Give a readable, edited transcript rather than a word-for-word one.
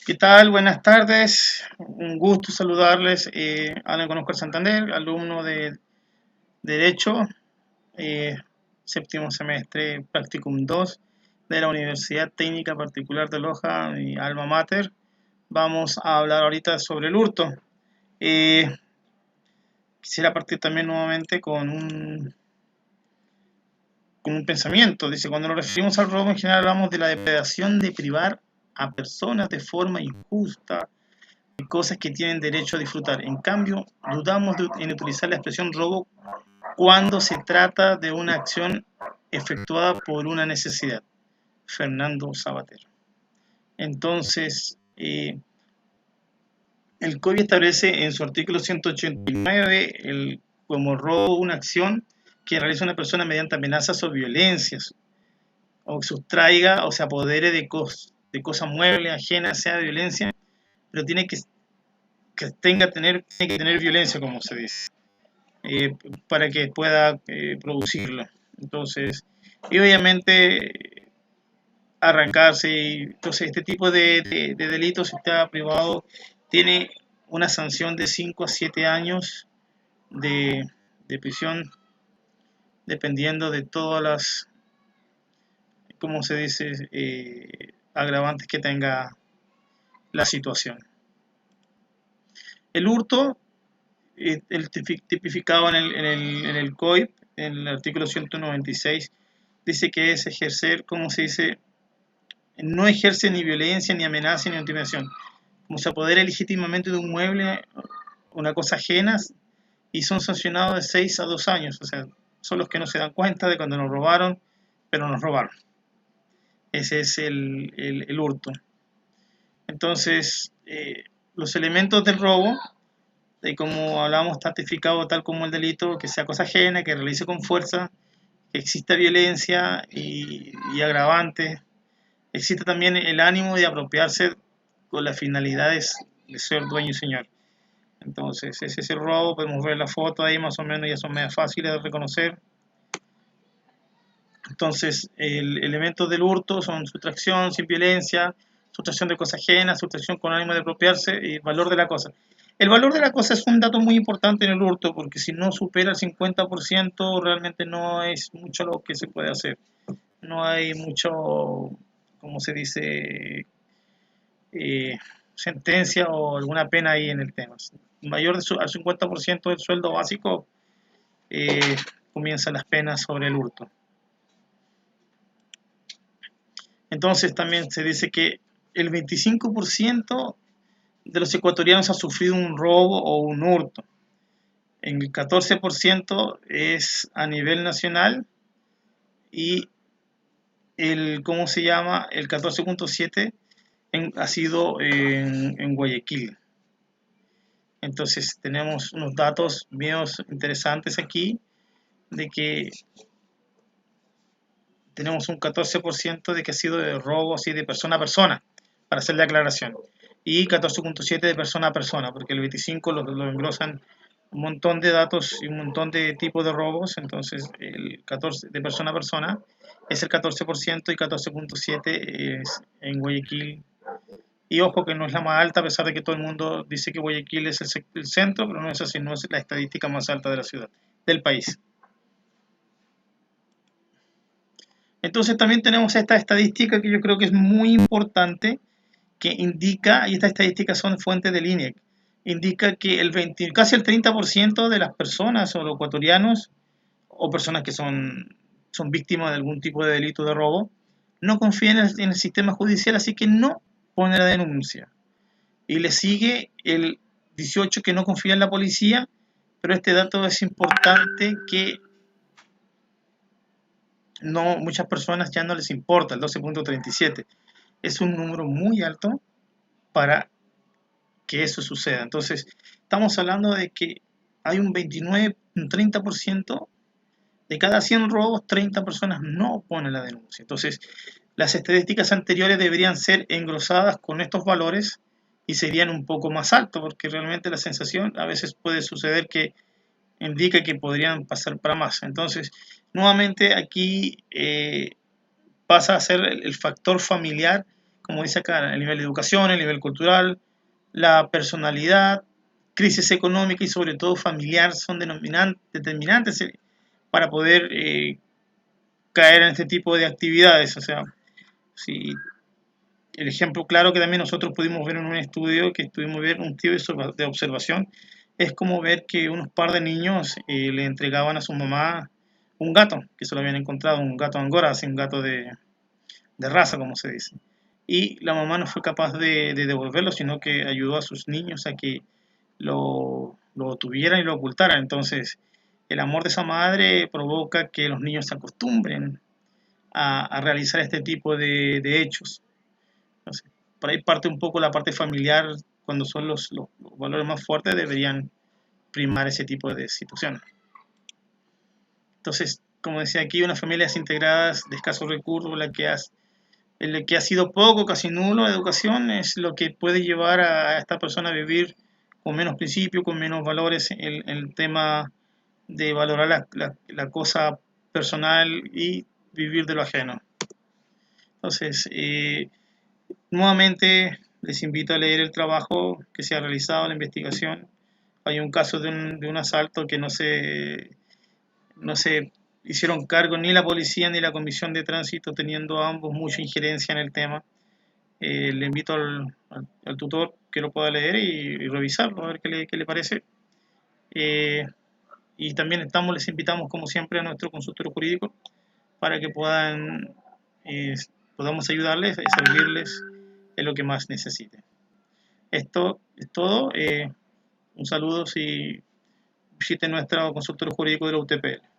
¿Qué tal? Buenas tardes. Un gusto saludarles. Alan con Oscar Santander, alumno de Derecho, eh, séptimo semestre, Practicum 2 de la Universidad Técnica Particular de Loja, mi alma mater. Vamos a hablar ahorita sobre el hurto. Eh, Quisiera partir también nuevamente con un pensamiento. Dice, cuando nos referimos al robo en general hablamos de la depredación de privar a personas de forma injusta cosas que tienen derecho a disfrutar. En cambio, dudamos en utilizar la expresión robo cuando se trata de una acción efectuada por una necesidad. Fernando Sabater. Entonces, el COI establece en su artículo 189 como robo una acción que realiza una persona mediante amenazas o violencias, o sustraiga o se apodere de cosas muebles, ajenas, sea de violencia, pero tiene que tener violencia, como se dice. eh, para que pueda producirlo. Entonces, y obviamente arrancarse. Entonces, este tipo de delitos, si está privado, tiene una sanción de 5 a 7 años de, de prisión, dependiendo de todas las, ¿cómo se dice?, agravantes que tenga la situación. El hurto, el tipificado en el COIP, en el artículo 196, dice que es ejercer, ¿cómo se dice? No ejerce ni violencia, ni amenaza, ni intimidación. Como se apodera legítimamente de un mueble, una cosa ajena, y son sancionados de 6 a 2 años. O sea, son los que no se dan cuenta de cuando nos robaron, pero nos robaron. Ese es el hurto. Entonces, los elementos del robo, como hablamos, está tipificado tal como el delito, que sea cosa ajena, que realice con fuerza, que exista violencia y agravantes. Existe también el ánimo de apropiarse con las finalidades de ser dueño y señor. Entonces, ese es el robo. Podemos ver la foto ahí, más o menos, ya son más fáciles de reconocer. Entonces, el elemento del hurto son sustracción sin violencia, sustracción de cosas ajenas, sustracción con ánimo de apropiarse y valor de la cosa. El valor de la cosa es un dato muy importante en el hurto, porque si no supera el 50%, realmente no es mucho lo que se puede hacer. No hay mucho, como se dice, eh, sentencia o alguna pena ahí en el tema. Mayor al 50% del sueldo básico, eh, comienzan las penas sobre el hurto. Entonces también se dice que el 25% de los ecuatorianos ha sufrido un robo o un hurto. El 14% es a nivel nacional y ¿cómo se llama? El 14.7 ha sido en Guayaquil. Entonces tenemos unos datos bien interesantes aquí de que tenemos un 14% de que ha sido de robo así de persona a persona, para hacer la aclaración, y 14.7 de persona a persona, porque el 25 lo engrosan un montón de datos y un montón de tipos de robos. Entonces el 14 de persona a persona es el 14% y 14.7 es en Guayaquil. Y ojo que no es la más alta, a pesar de que todo el mundo dice que Guayaquil es el centro, pero no es así, no es la estadística más alta de la ciudad, del país. Entonces también tenemos esta estadística que yo creo que es muy importante, que indica, y estas estadísticas son fuentes del INEC, indica que casi el 30% de las personas o los ecuatorianos o personas que son víctimas de algún tipo de delito de robo no confían en el sistema judicial, así que no ponen la denuncia. Y le sigue el 18 que no confía en la policía, pero este dato es importante, que no, muchas personas ya no les importa, el 12.37. Es un número muy alto para que eso suceda. Entonces, estamos hablando de que hay un 29, un 30% de cada 100 robos, 30 personas no ponen la denuncia. Entonces, las estadísticas anteriores deberían ser engrosadas con estos valores y serían un poco más altos, porque realmente la sensación a veces puede suceder que indica que podrían pasar para más. Entonces, nuevamente aquí pasa a ser el factor familiar como dice acá, el nivel de educación, el nivel cultural, la personalidad, crisis económica y sobre todo familiar son determinantes para poder caer en este tipo de actividades. O sea, si el ejemplo claro que también nosotros pudimos ver en un estudio que estuvimos viendo un tío de observación es como ver que unos par de niños le entregaban a su mamá un gato que se lo habían encontrado, un gato angora, así un gato de raza, como se dice. Y la mamá no fue capaz de devolverlo, sino que ayudó a sus niños a que lo tuvieran y lo ocultaran. Entonces, el amor de esa madre provoca que los niños se acostumbren a realizar este tipo de hechos. Entonces, por ahí parte un poco la parte familiar, cuando son los valores más fuertes, deberían primar ese tipo de situaciones. Entonces, como decía aquí, unas familias integradas de escasos recursos, el que ha sido poco, casi nulo de educación, es lo que puede llevar a esta persona a vivir con menos principios, con menos valores, el tema de valorar la cosa personal y vivir de lo ajeno. Entonces, nuevamente les invito a leer el trabajo que se ha realizado, la investigación. Hay un caso de un asalto que no se hicieron cargo ni la policía ni la comisión de tránsito, teniendo ambos mucha injerencia en el tema. Le invito al tutor que lo pueda leer y revisarlo, a ver qué le parece. Eh, y también les invitamos como siempre a nuestro consultorio jurídico para que eh, podamos ayudarles y servirles en lo que más necesiten. Esto es todo. Un saludo si visiten nuestro consultorio jurídico de la UTPL.